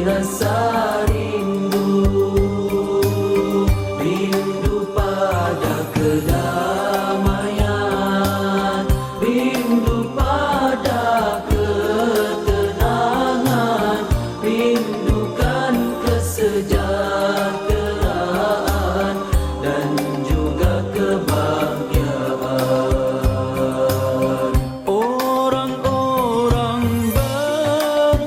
rasa rindu, rindu pada kedamaian, rindu pada ketenangan, rindukan kesejahteraan dan juga kebahagiaan. Orang-orang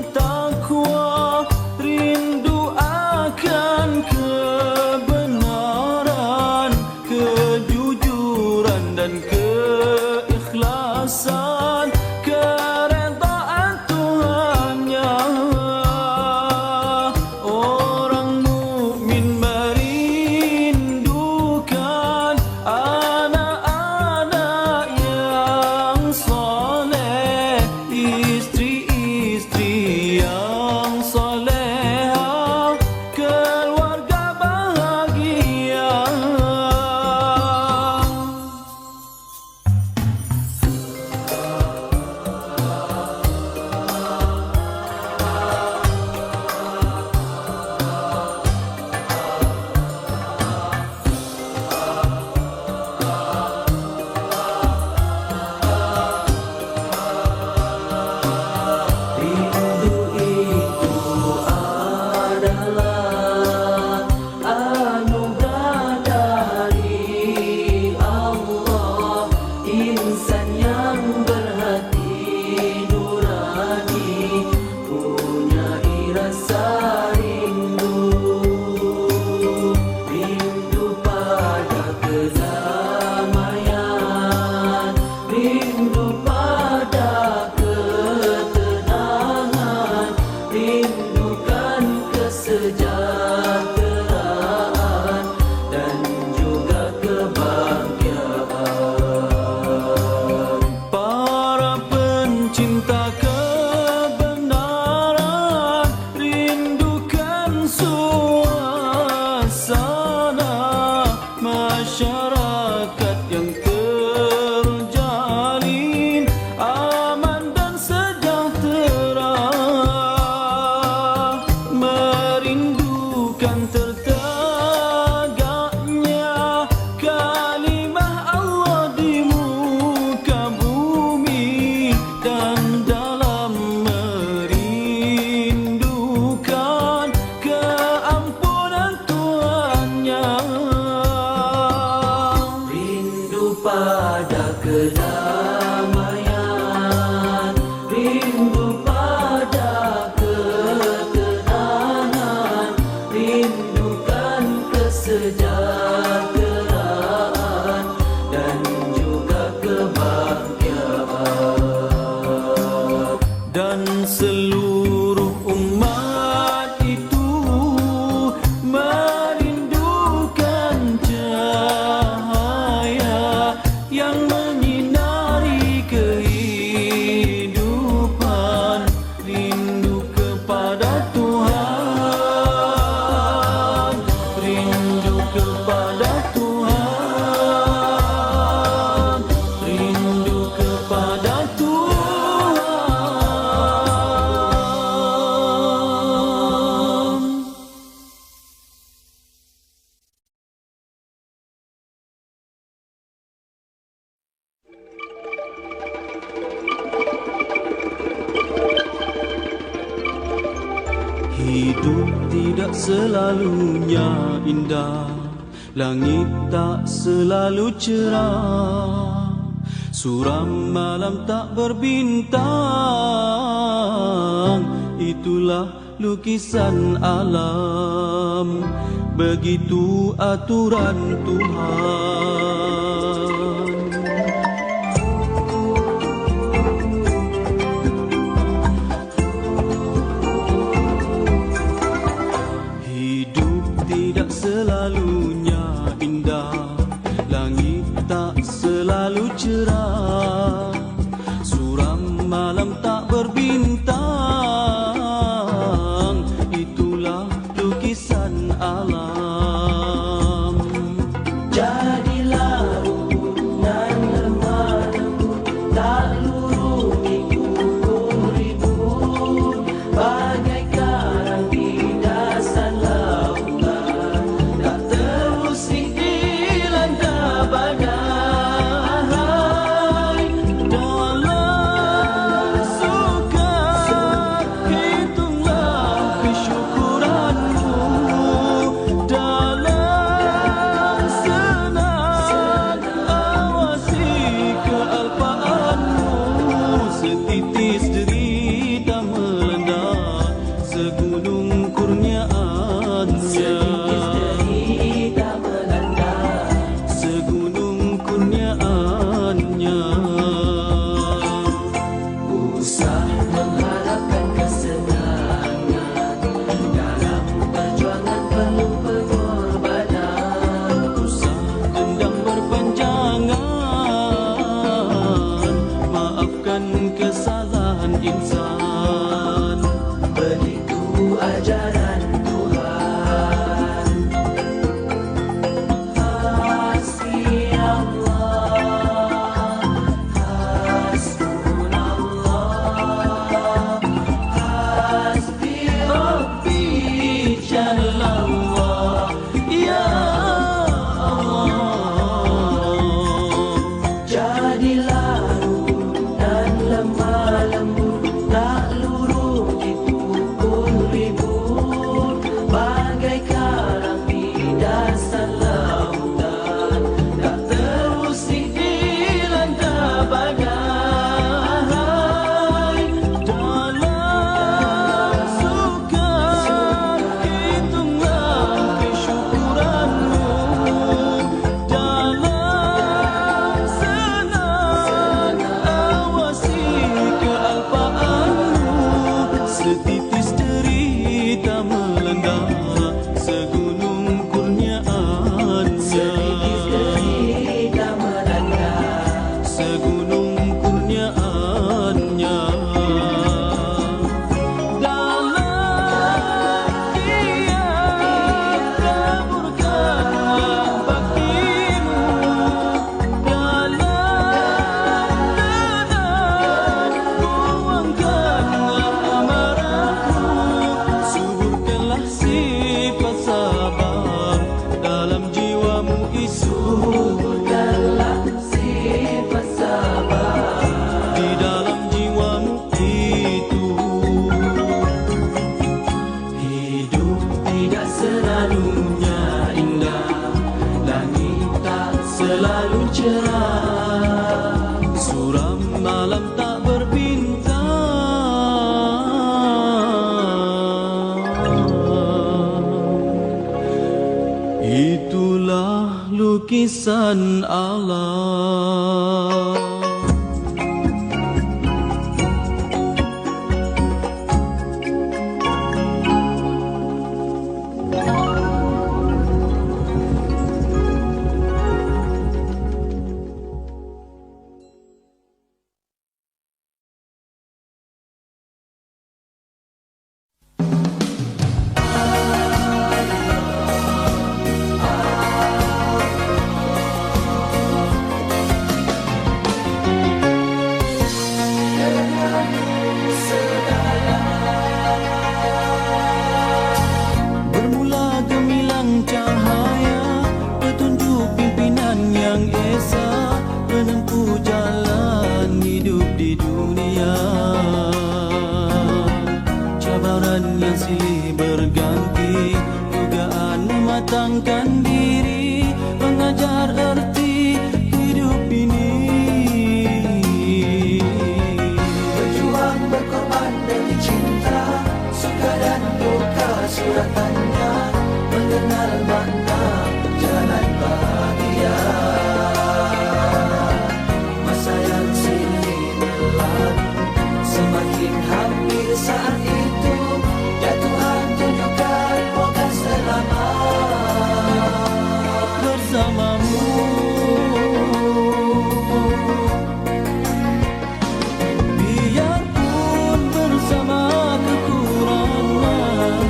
bertakwa rindu akan kebenaran, kejujuran dan keikhlasan, keredaan Tuhannya. Orang mukmin merindukan anak-anak yang soleh, istri-istri yang solehah, keluarga bahagia. Rindu itu adalah anugerah dari Allah. Insan yang berhati nurani punya rasa rindu, rindu pada kedamaian, rindu pada ketenangan, rindukan kesejahteraan dan juga kebahagiaan. Para pencinta kebenaran, rindukan suasana masyarakat yang terjalin aman dan sejahtera, merindukan tertegaknya kalimah Allah di muka bumi, dan dalam merindukan keampunan Tuhannya. Rindu pada kedamaian, rindu pada ketenangan, rindukan kesejahteraan dan juga kebahagiaan. Dan seluruh umat itu merindukan cahaya yang menyinari kehidupan, rindu kepada Tuhan, rindu kepada Tuhan, rindu kepada Tuhan. Hidup tidak selalunya indah, langit tak selalu cerah, suram malam tak berbintang. Itulah lukisan alam, begitu aturan Tuhan. Hidup tidak selalunya indah, langit tak selalu cerah, suram malam tak berbintang. Itulah lukisan alam. Jadilah rukunan lemah lembut, tak luruh ikut ribut, bagai karang di ajaran Tuhan. Hasbi Allah, hasbunallah, hasbi Rabbi Jalallah. Ya Allah, jadilah dan lemah lembut, tak luruh dipukul ribut, bagai karang di dasar lautan, tak terusik dilanda badai. Dalam suka hitunglah kesyukuranmu, dalam senang awasi kealpaanmu. Setitis derita melanda segunung kurniaannya, segunung kurniaannya. Dalam dia taburkanlah baktimu, dalam tenang buangkanlah amarahmu, suburkanlah sifat sabar dalam jiwamu itu, suburkanlah sifat sabar di dalam jiwamu itu. Hidup tidak selalunya indah, langit tak selalu cerah, suram malam tak berbintang. Itulah lukisan Allah. Bermula gemilang cahaya, petunjuk pimpinan yang esa, menempuh jalan hidup di dunia. Cabaran yang silih berganti, dugaan mematangkan diri, mengajar arti hidup ini. Berjuang, berkorban demi cinta, suka dan duka suratannya, mengenal makna jalan bahagia. Masa yang silih berlalu, semakin hampir saat itu, ya Tuhan tunjukkan moga selamat bersamamu. Biarpun bersama kekurangan,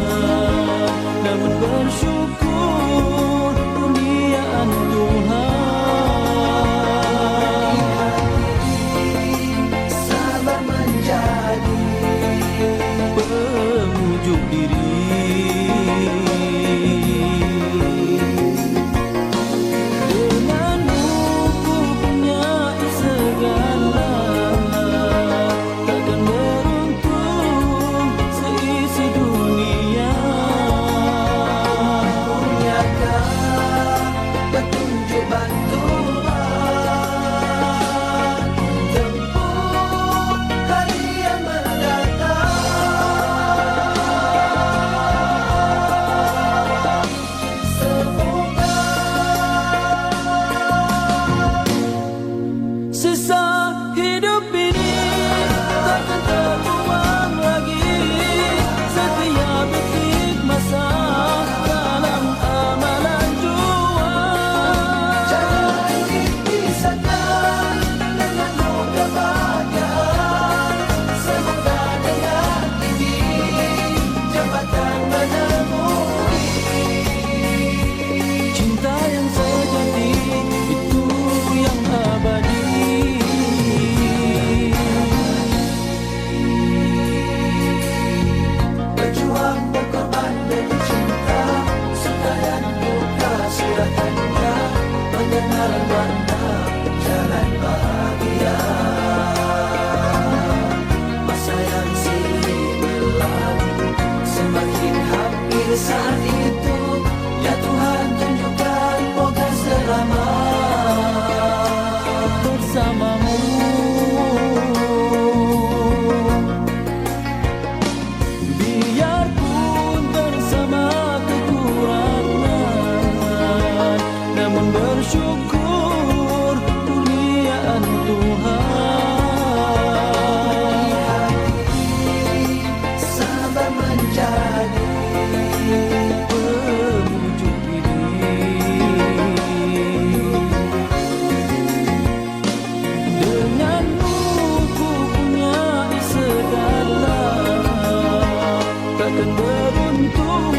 takkan beruntung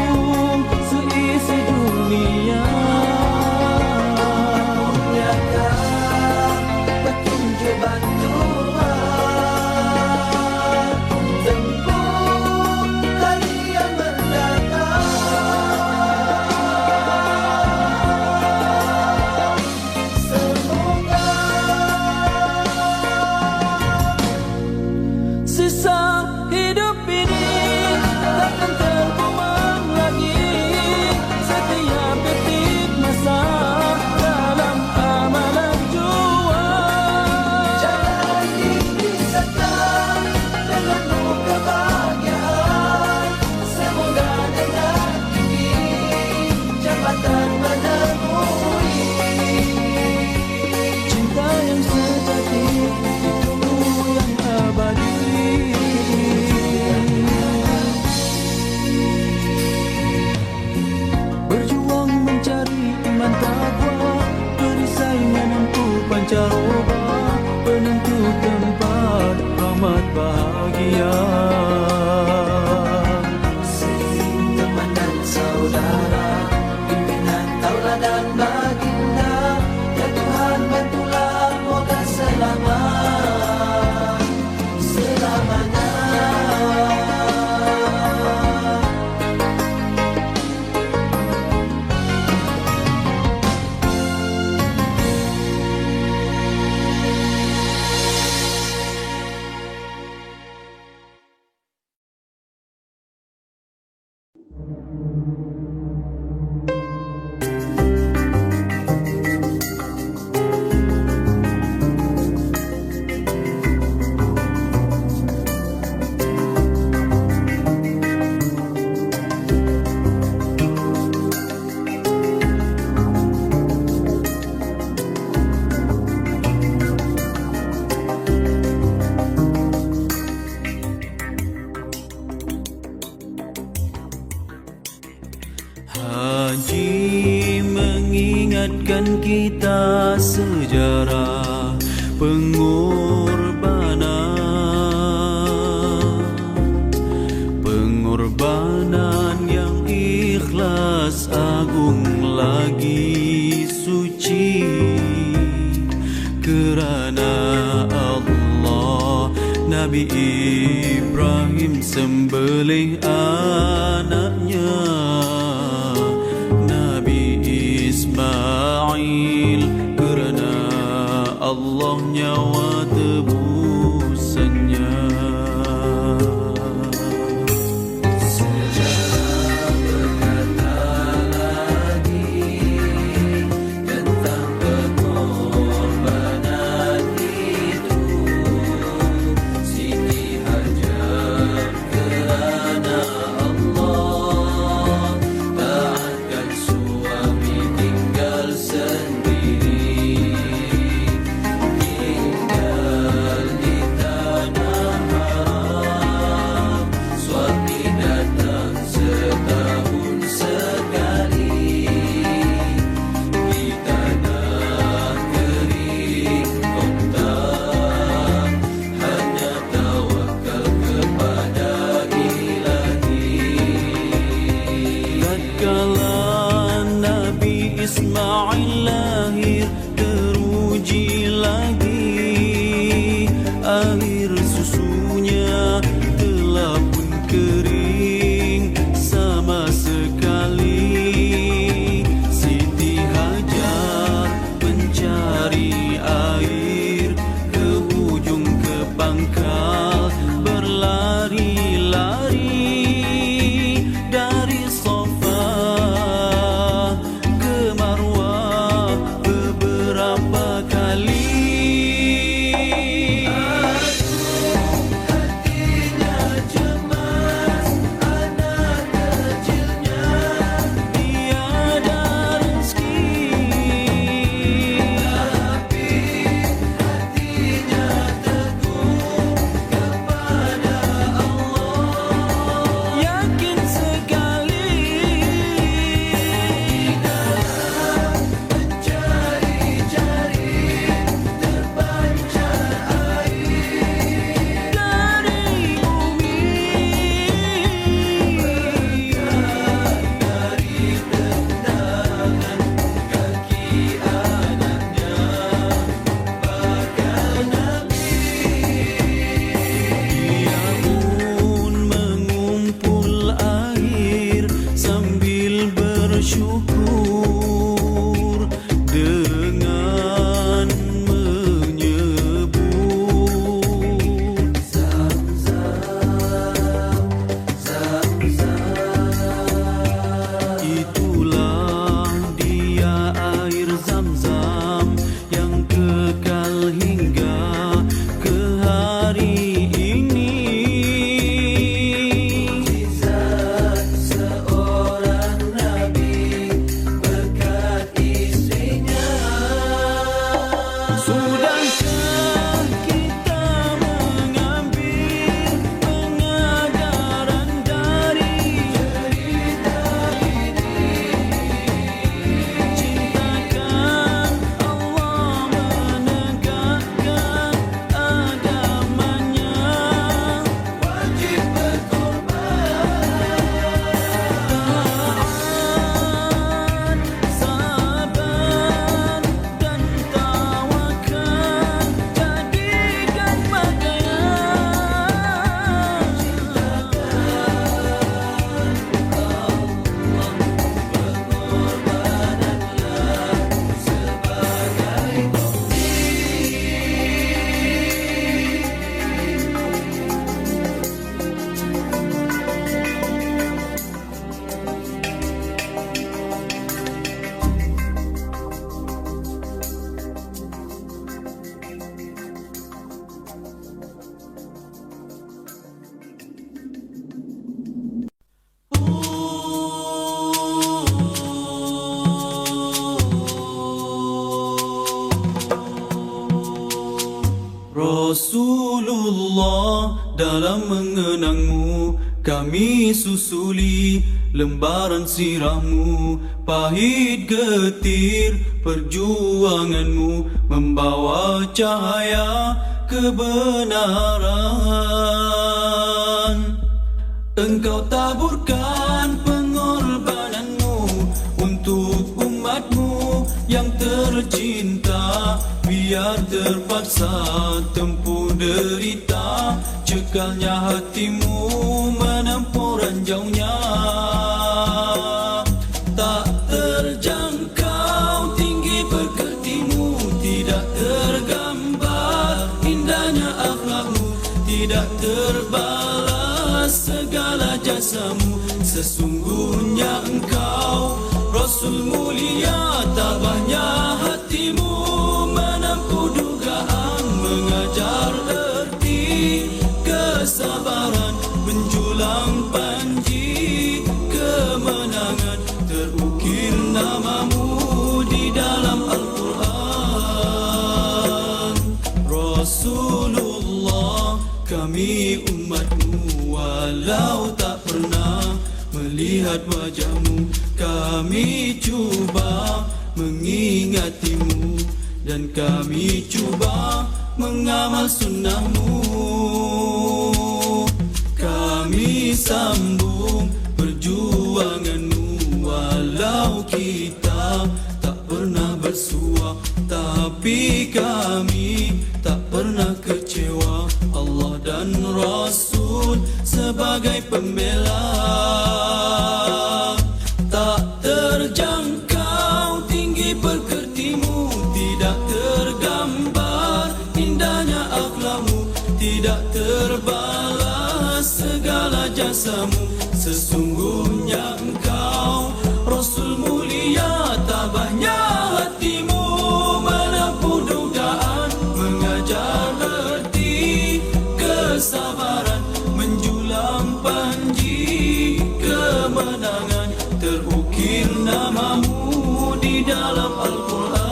seisi dunia. Kurniakan petunjuk bantuan tempuh hari yang mendatang. Semoga sisa hidup ini takkan terbuang lagi. Setiap detik masa dalam amalan juang. Jangan dipisahkan dengan kebahagiaan. Semoga dengan ini jambatan menemui cinta yang sejati, itu yang abadi. Berjuang mencari iman takwa, perisai mampu pancaroba, penentu tempat rahmat bahagia. Sering teman dan saudara, pimpinan tauladan baginda, ya Tuhan bantulah moga selamat selamanya. Haji mengingatkan kita sejarah pengorbanan yang ikhlas, agung lagi suci kerana Allah. Nabi Ibrahim sembelih anaknya, Ismail kerana Allah nyawa tebusannya. Sejarah berkata lagi tentang pengorbanan itu. Siti Hajar kerana Allah taatkan suami tinggal sendiri, tinggal di tanah haram. Suami datang setahun sekali di tanah kering kontak, hanya tawakal kepada Ilahi. Tatkala Nabi Ismail lahir, teruji lagi air susunya telah pun kering sama sekali. Siti Hajar mencari air ke ujung ke pangkal, berlari-lari dari Safa ke Marwah. dalam mengenangmu. Kami susuli lembaran sirahmu, pahit getir perjuanganmu, membawa cahaya kebenaran. Engkau taburkan pengorbananmu untuk umatmu yang tercinta, biar terpaksa tempuh derita, cekalnya hatimu menempuh ranjaunya. Tak terjangkau tinggi pekertimu, tidak tergambar indahnya akhlakmu, tidak terbalas segala jasamu. Sesungguhnya engkau Rasul mulia, tabahnya hatimu menempuh dugaan, mengajar erti kesabaran, menjulang panji kemenangan, terukir namamu di dalam Al-Quran. Rasulullah, kami umatmu, walau tak pernah melihat wajahmu, kami cuba mengingatimu, dan kami cuba mengamal sunnahmu. Kami sambung perjuanganmu, walau kita tak pernah bersua, tapi kami tak pernah kecewa. Allah dan Rasul sebagai pembela. Tak terjangkau tinggi pekertimu, tidak tergambar indahnya akhlakmu, tidak terbalas segala jasamu. Sesungguhnya engkau Rasul mulia, tabahnya hatimu menempuh dugaan, mengajar erti kesabaran, menjulang panji kemenangan, terukir namamu di dalam Al-Quran.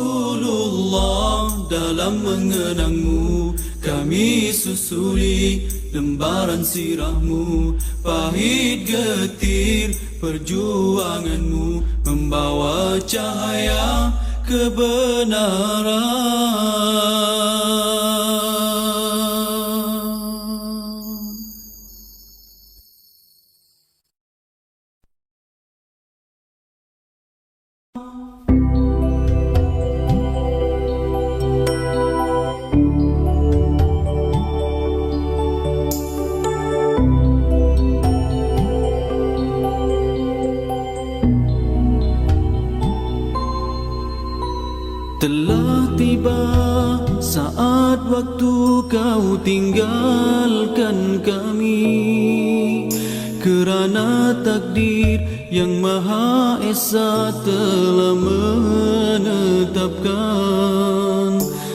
Rasulullah, dalam mengenangmu kami susuli lembaran sirahmu, pahit getir perjuanganmu, membawa cahaya kebenaran. Telah tiba saat waktu kau tinggalkan kami, kerana takdir yang Maha Esa telah menetapkan.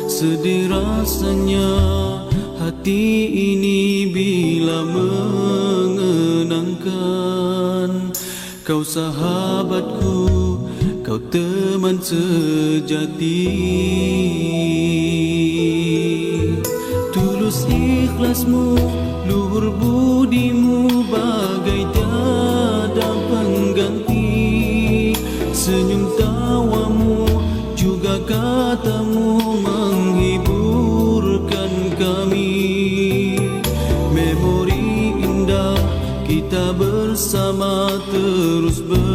Sedih rasanya hati ini bila mengenangkan kau sahabatku, kau teman sejati. Tulus ikhlasmu, luhur budimu, bagai tiada pengganti. Senyum tawamu, juga katamu menghiburkan kami. Memori indah kita bersama terus bersemadi.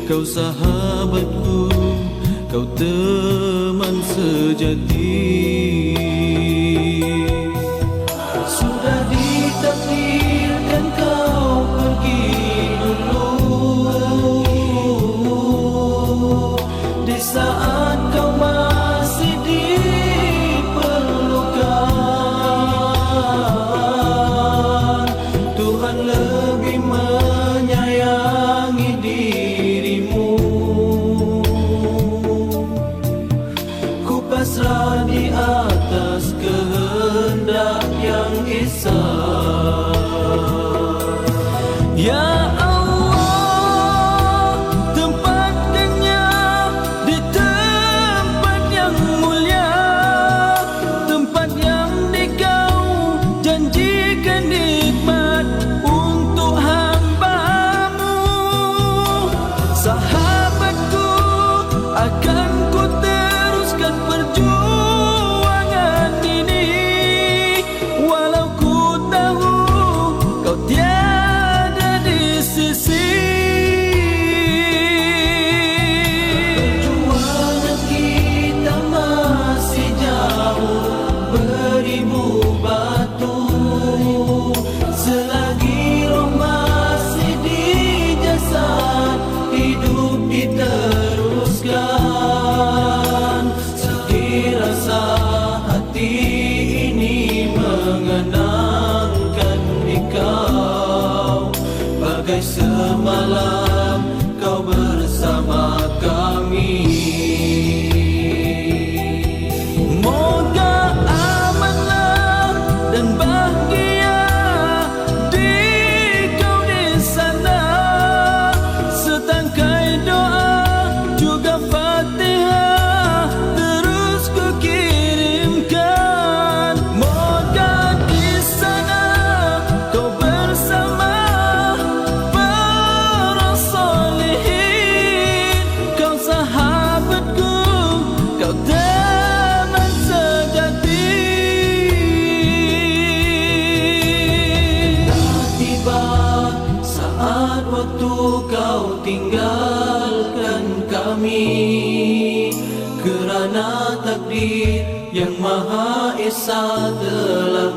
Kau sahabatku, kau teman sejati. Sudah ditakdirkan kau pergi dulu, di saat kau masih diperlukan. tinggalkan kami, kerana takdir yang Maha Esa telah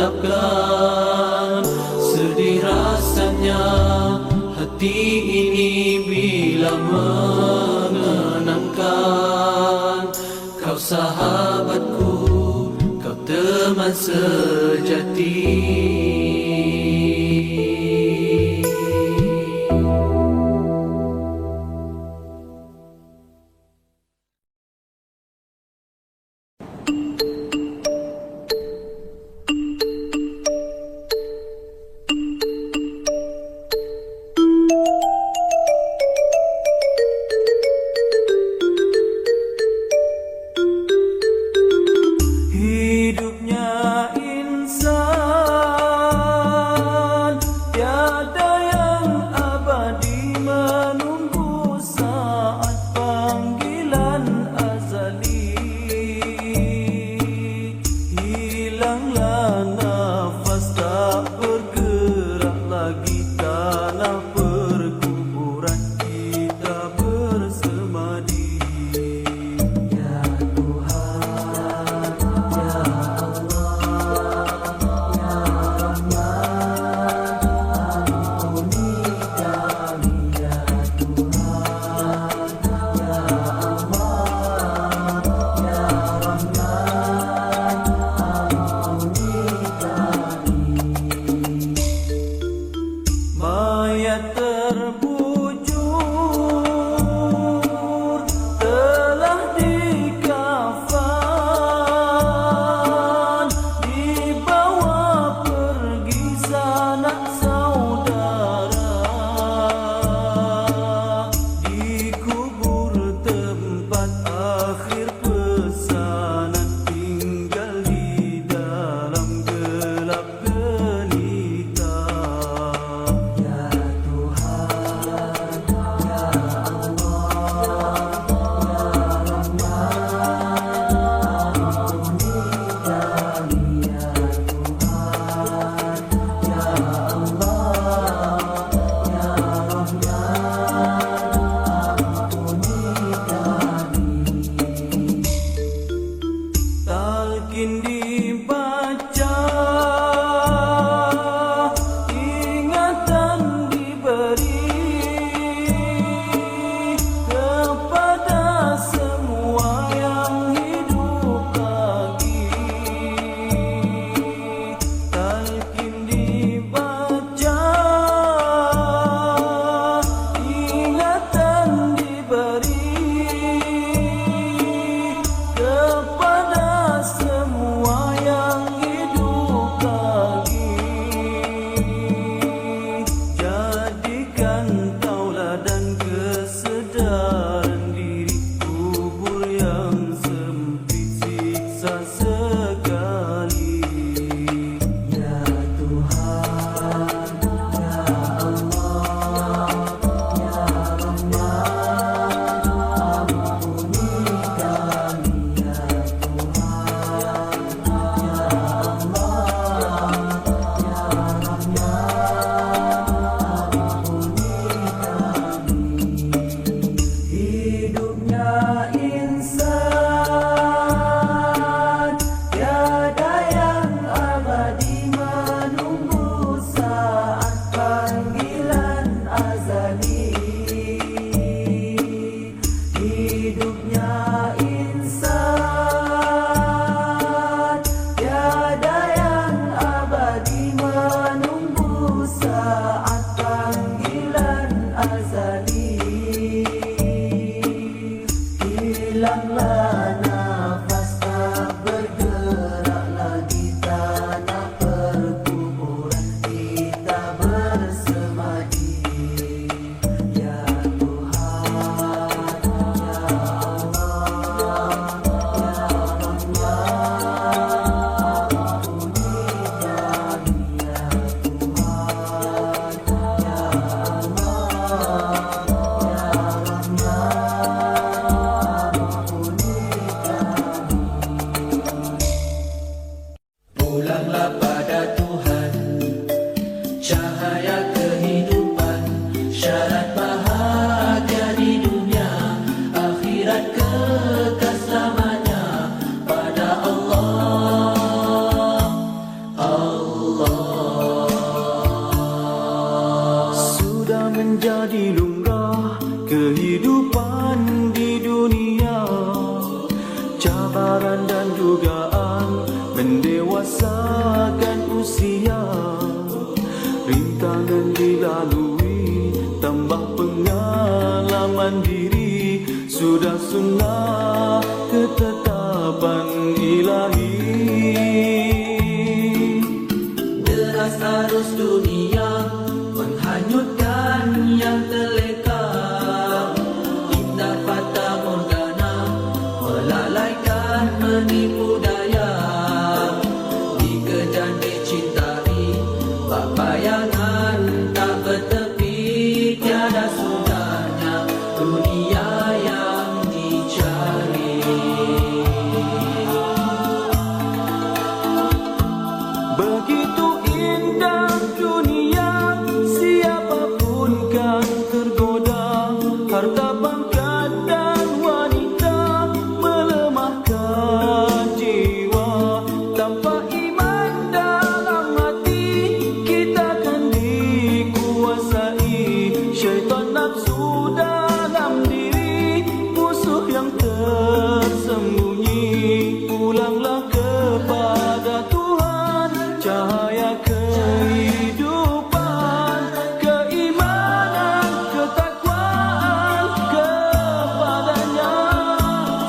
menetapkan. Sedih rasanya hati ini bila mengenangkan kau sahabatku, kau teman sejati. Hidupnya insan tiada yang abadi, menunggu saat panggilan azali. Hilanglah nafas, tak bergerak lagi, tanah perkuburan kita bersemadi. Mayat terbujur telah dikafan, dibawa pergi sanak saudara, dikubur tempat akhir pesanan, tinggal di dalam gelap gelita. syarat bahagia di dunia, akhirat kekal selamanya pada Allah. Sudah menjadi lumrah kehidupan di dunia, cabaran dan dugaan mendewasakan usia, rintangan dilalui tambah pengalaman diri, sudah sunnah ketetapan ilahi. Deras arus dunia menghanyutkan yang terleka, indah fata morgana melalaikan menipu daya, dikejar dicintai bak bayangan tak bertepi, tiada sudahnya dunia yang dicari. Begitu indah dunia, siapapun kan tergoda, harta pangkat dan wanita melemahkan jiwa. Tanpa iman dalam hati, kita kan dikuasai syaitan nafsu dalam diri, musuh yang tersembunyi. Pulanglah kepada Tuhan, cahaya kehidupan, keimanan, ketakwaan kepadanya,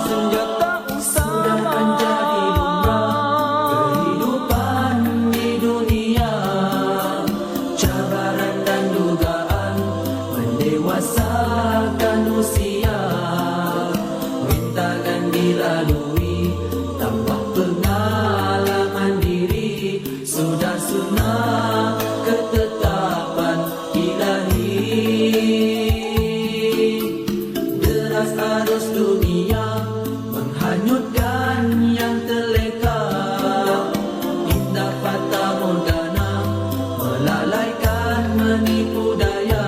senjata Sudah utama. menjadi lumrah kehidupan di dunia, cabaran dan dugaan mendewasakan usia, rintangan dilalui tambah pengalaman diri, sudah sunnah ketetapan ilahi. Deras arus dunia menghanyutkan yang terleka, indah fata morgana melalaikan menipu daya,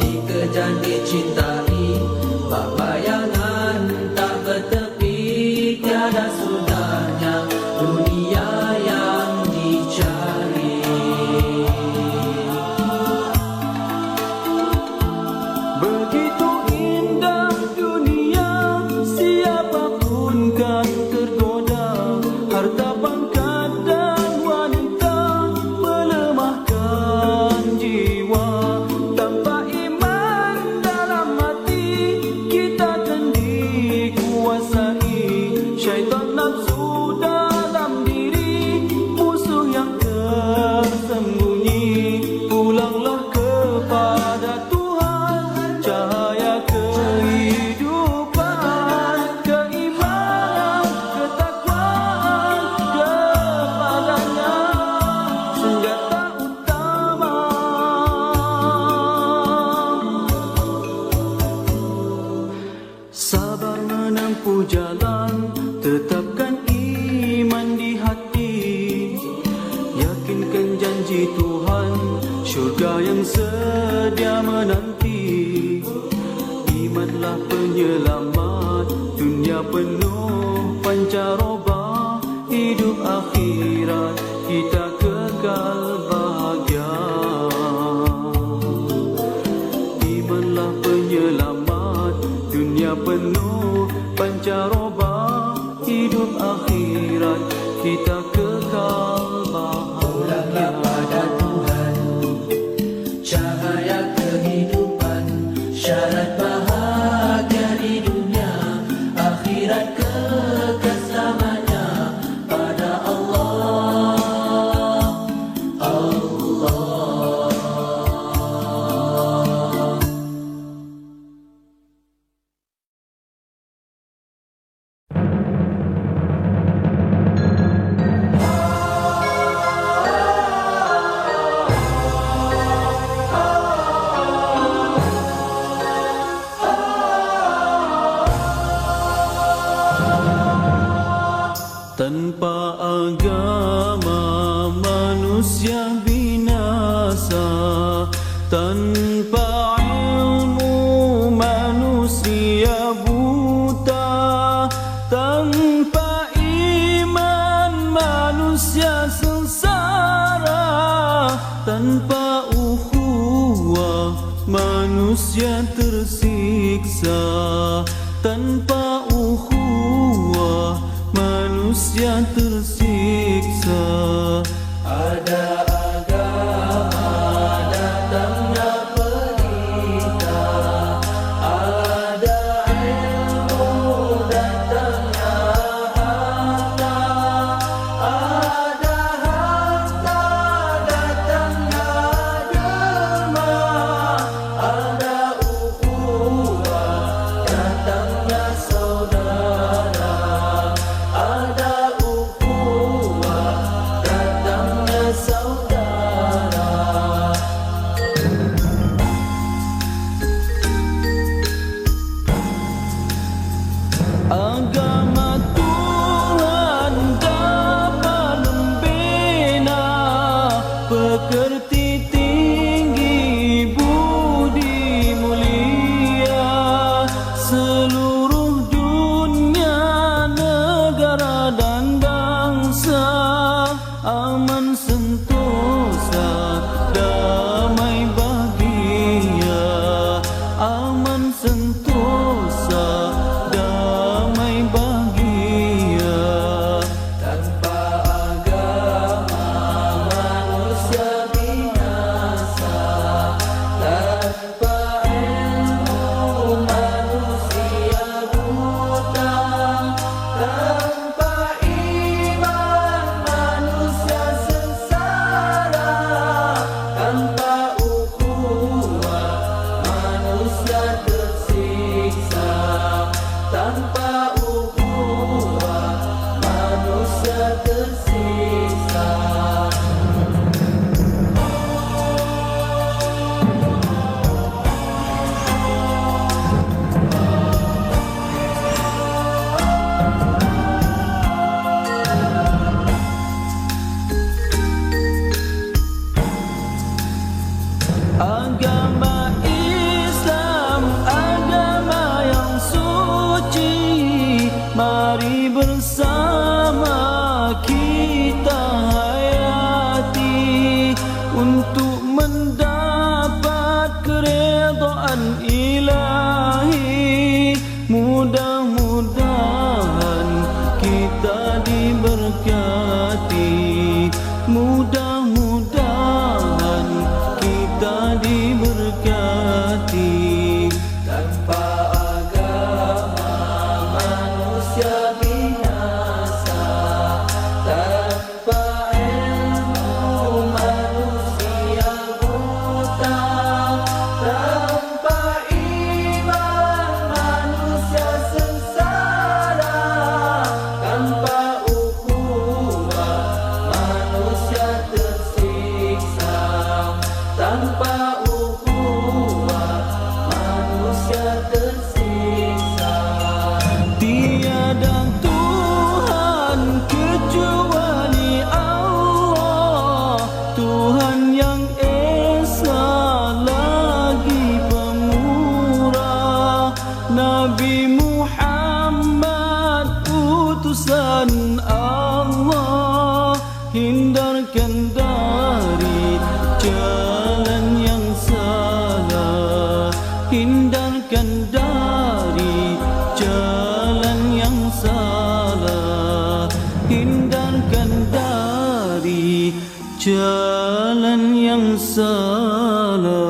dikejar dicintai bak bayangan tak bertepi, tiada sudahnya dunia yang dicari. Begitu indah dunia, siapapun kan tergoda, harta pangkat dan wanita melemahkan jiwa. Tanpa iman dalam hati, kita kan dikuasai syaitan nafsu dalam diri, musuh yang tersembunyi. Pulanglah kepada Tuhan, cahaya kehidupan, keimanan, ketakwaan kepadanya, senjata utama. Sabar menempuh jalan, tetapkan iman di hati, yakinkan janji Tuhan, syurga yang sedia menanti. Imanlah penyelamat, dunia penuh pancaroba, hidup akhirat kita kekal bahagia. Imanlah penyelamat, dunia penuh pancaroba, hidup akhirat kita kekal bahagia. Pada Tuhan, cahaya kehidupan, syarat bahagia di dunia, akhirat kekal selamanya pada Allah. Tanpa ilmu manusia buta, tanpa iman manusia sengsara, tanpa ukhuwah manusia tersiksa, tanpa ukhuwah manusia tersiksa. Ada agama datangnya pelita, ada ilmu datangnya harta, ada harta datangnya derma, ada ukhuwah datangnya saudara, ada ukhuwah datangnya saudara. Agama Tuhan dapat membina pekerti tinggi budi mulia. Seluruh dunia, negara dan bangsa aman sentosa, damai bahagia. Aman sentosa, damai bahagia. Tanpa agama manusia binasa, tanpa ilmu manusia buta, tanpa iman manusia sengsara, tanpa ukhuwah manusia tersiksa, tanpa ukhuwah manusia tersiksa. Agama Islam, agama yang suci, mari bersama kita hayati untuk mendapat keredaan ilahi. Mudah-mudahan kita diberkati, mudah-mudahan kita diberkati. Tanpa agama manusia binasa, tanpa ilmu manusia buta, tanpa iman manusia sengsara, tanpa ukhuwah manusia tersiksa, tanpa ukhuwah manusia tersiksa. Tiada Tuhan kecuali Allah, Tuhan yang esa lagi pemurah. Nabi Muhammad utusan Allah, hindarkan dari jalan yang salah, hindarkan dari jalan yang salah, hindarkan dari jalan yang salah.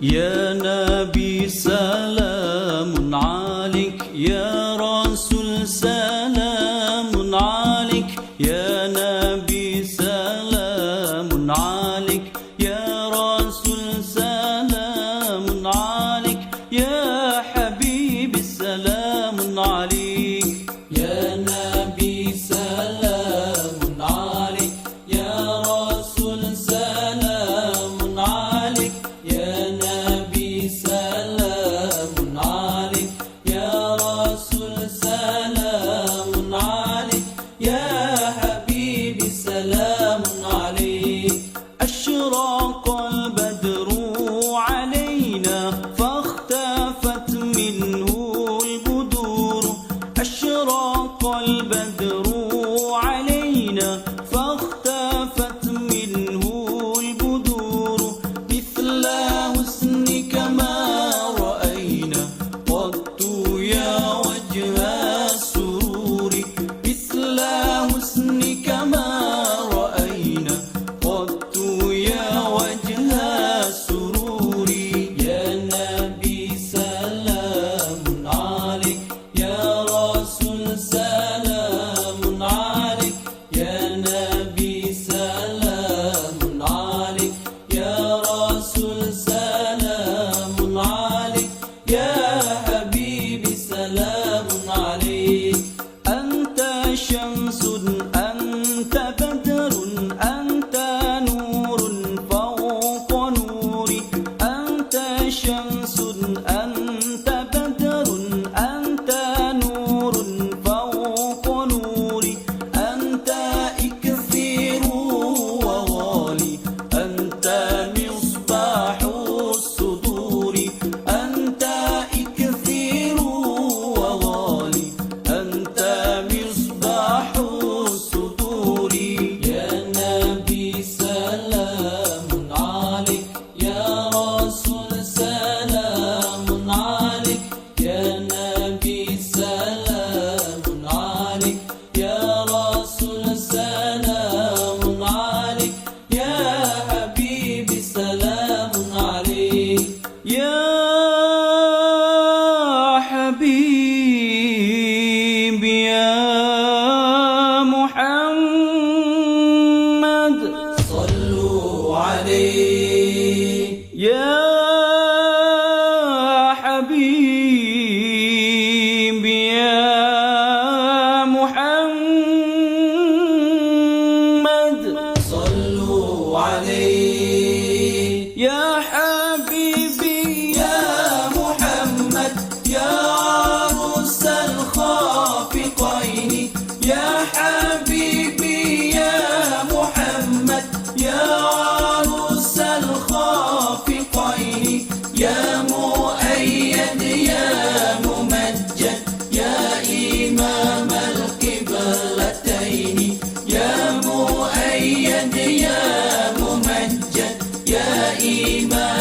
Ya Nabi salamun alik, Ya Rasul salamun alik, Ya Nabi salamun alik, Ya Rasul salamun alik, Ya Habibi salamun alik. Ya Nabi salamun alik, Ya Rasul عليه يا حبيبي يا محمد صلوا عليه يا حبيبي يا محمد يا عروس الخافقين يا حبيبي يا محمد يا عروس الخافقين يا مؤيد يا ممجد يا إمام القبلتين يا مؤيد يا ممجد يا إمام